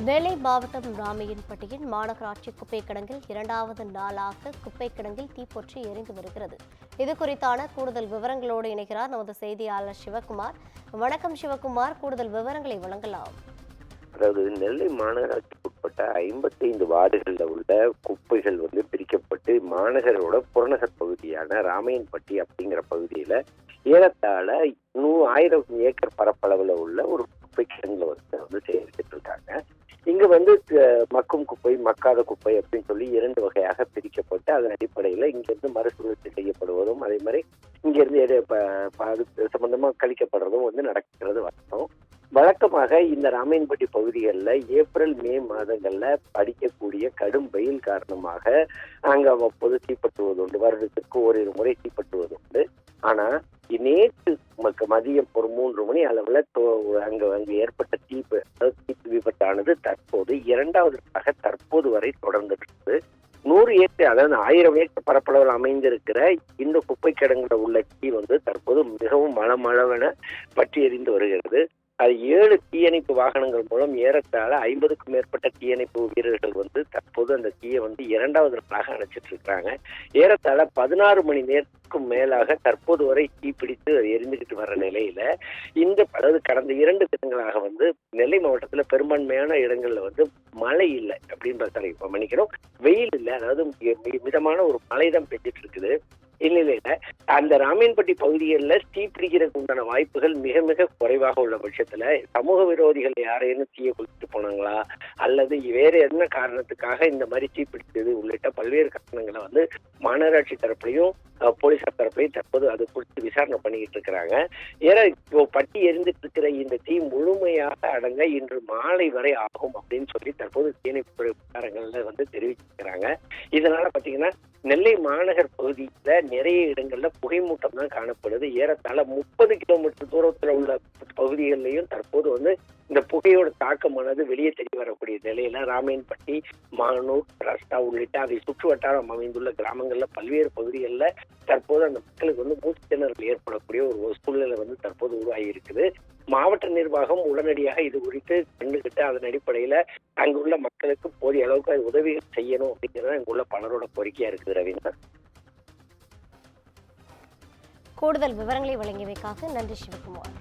நெல்லை மாவட்டம் ராமையன்பட்டியின் மாநகராட்சி குப்பை கிடங்கில் இரண்டாவது நாளாக குப்பை கிடங்கில் தீப்பொற்றி எரிந்து வருகிறது. இது குறித்தான கூடுதல் விவரங்களோடு இணைகிறார் நமது செய்தியாளர் சிவகுமார். வணக்கம் சிவகுமார், கூடுதல் விவரங்களை வழங்கலாம். அதாவது நெல்லை மாநகராட்சிக்கு உட்பட்ட 55 வார்டுகளில் உள்ள குப்பைகள் பிரிக்கப்பட்டு மாநகரோட புறநகர் பகுதியான ராமையன்பட்டி அப்படிங்கிற பகுதியில ஏறத்தாழ 1000 ஏக்கர் பரப்பளவுல உள்ள ஒரு குப்பை கிடங்குல சேகரிச்சுட்டு இருக்காங்க. இங்க மக்கும் குப்பை, மக்காத குப்பை அப்படின்னு சொல்லி 2 வகையாக பிரிக்கப்பட்டு அதன் அடிப்படையில இங்கிருந்து மறுசுழற்சி செய்யப்படுவதும் அதே மாதிரி இங்கிருந்து சம்பந்தமா கழிக்கப்படுறதும் நடக்கிறது வழக்கம். வழக்கமாக இந்த ராமையன்பட்டி பகுதிகளில் ஏப்ரல் மே மாதங்கள்ல படிக்கக்கூடிய கடும் வெயில் காரணமாக அங்க அவ்வப்போது தீப்பற்றுவது உண்டு. வருடத்திற்கு ஓரிரு முறை தீப்பற்றுவது உண்டு. ஆனா நேற்று மதியம் ஒரு 3 மணி அளவுல அங்க ஏற்பட்ட தீ விபத்தானது தற்போது 2வது தற்போது வரை தொடர்ந்துட்டு இருக்குது. 100 ஏக்கர், அதாவது 1000 ஏக்கர் பரப்பளவில் அமைந்திருக்கிற இந்த குப்பை கிடங்குல உள்ள தீ தற்போது மிகவும் மளமளவென பற்றி எரிந்து வருகிறது. அது 7 தீயணைப்பு வாகனங்கள் மூலம் ஏறத்தாழ 50க்கும் மேற்பட்ட தீயணைப்பு வீரர்கள் தற்போது அந்த தீயை 2வது நாளாக அணைச்சிட்டு இருக்கிறாங்க. ஏறத்தாழ 16 மணி நேரத்துக்கும் மேலாக தற்போது வரை தீ பிடித்து எரிந்துகிட்டு வர்ற நிலையில அதாவது கடந்த 2 தினங்களாக நெல்லை மாவட்டத்துல பெரும்பான்மையான இடங்கள்ல மழை இல்லை அப்படின்னு இப்ப மன்னிக்கணும், வெயில் இல்லை, அதாவது மிதமான ஒரு மழை தான் பெஞ்சிட்டு இருக்குது. இந்நிலையில அந்த ராமையன்பட்டி பகுதிகளில் தீ பிடிக்கிறதுக்கு உண்டான வாய்ப்புகள் மிக மிக குறைவாக உள்ள பட்சத்துல சமூக விரோதிகள் யாரேனும் தீயை குளிச்சுட்டு போனாங்களா அல்லது வேற என்ன காரணத்துக்காக இந்த மாதிரி தீ பிடிச்சது உள்ளிட்ட பல்வேறு காரணங்களை மாநகராட்சி தரப்புலையும் போலீசார் தரப்புலையும் தற்போது அது குறித்து விசாரணை பண்ணிக்கிட்டு இருக்கிறாங்க. ஏன்னா இப்போ பட்டி எரிந்துட்டு இருக்கிற இந்த தீ முழுமையாக அடங்க இன்று மாலை வரை ஆகும் அப்படின்னு சொல்லி தற்போது தீயணைப்பு விசாரங்கள்ல தெரிவிச்சிருக்கிறாங்க. இதனால பாத்தீங்கன்னா நெல்லை மாநகர் பகுதியில நிறைய இடங்கள்ல புகைமூட்டம் தான் காணப்படுது. ஏறத்தாழ 30 கிலோமீட்டர் தூரத்துல உள்ள பகுதிகளிலையும் தற்போது இந்த புகையோட தாக்கமானது வெளியே தெரிய வரக்கூடிய நிலையில ராமையன்பட்டி, மானூர், ரஸ்தா உள்ளிட்ட அதை சுற்று வட்டாரம் அமைந்துள்ள கிராமங்கள்ல பல்வேறு பகுதிகளில் தற்போது அந்த மக்களுக்கு மூச்சு திணறல் ஏற்படக்கூடிய ஒரு சூழ்நிலை தற்போது உருவாகி இருக்குது. மாவட்ட நிர்வாகம் உடனடியாக இது குறித்து கண்டுகிட்டு அதன் அடிப்படையில அங்குள்ள மக்களுக்கு போதிய அளவுக்கு அது உதவிகள் செய்யணும் அப்படிங்கிறது அங்குள்ள பலரோட கோரிக்கையா இருக்குது. ரவீந்திரன், கூடுதல் விவரங்களை வழங்கியமைக்காக நன்றி சிவகுமார்.